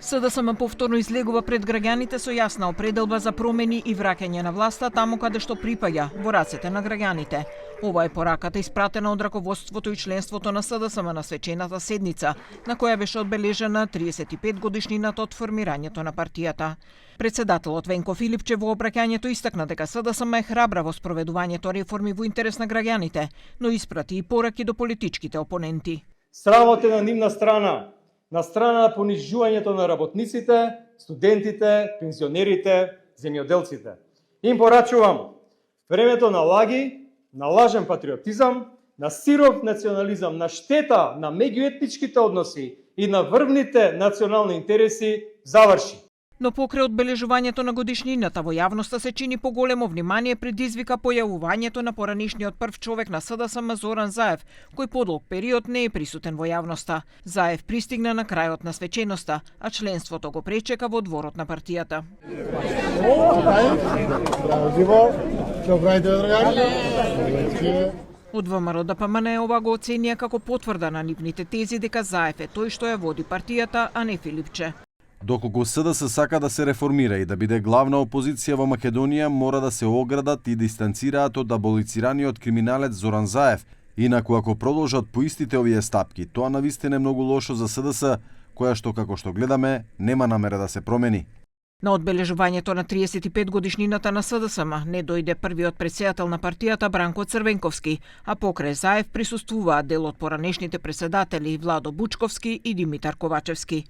СДСМ повторно излегува пред граѓаните со јасна определба за промени и враќање на власта таму каде што припаѓа, во рацете на граѓаните. Ова е пораката испратена од раководството и членството на СДСМ на свечената седница, на која беше одбележена 35 годишнината од формирањето на партијата. Председателот Венко Филипче во обраќањето истакна дека СДСМ е храбра во спроведувањето реформи во интерес на граѓаните, но испрати и пораки до политичките опоненти. Срамот е на нивна страна. На страна на понижувањето на работниците, студентите, пензионерите, земјоделците. Им порачувам времето на лаги, на лажен патриотизам, на сиров национализам, на штета на меѓуетничките односи и на врвните национални интереси заврши. Но покрај одбележувањето на годишнината во јавноста се чини поголемо внимание предизвика појавувањето на поранишниот прв човек на СДСМ Зоран Заев, кој подолг период не е присутен во јавноста. Заев пристигна на крајот на свеченоста, а членството го пречека во дворот на партијата. Од ВМРО ДПМН ова го оценија како потврда на нивните тези дека Заев е тој што ја води партијата, а не Филипче. Доколку СДС сака да се реформира и да биде главна опозиција во Македонија, мора да се оградат и дистанцираат од аболицираниот криминалец Зоран Заев. Инаку ако продолжат по истите овие стапки, тоа навистина е многу лошо за СДС, која што, како што гледаме, нема намера да се промени. На одбележувањето на 35 годишнината на СДСМ не дојде првиот претседател на партијата Бранко Црвенковски, а покрај Заев присуствуваат дел од поранешните претседатели Владо Бучковски и Димитар Ковачевски.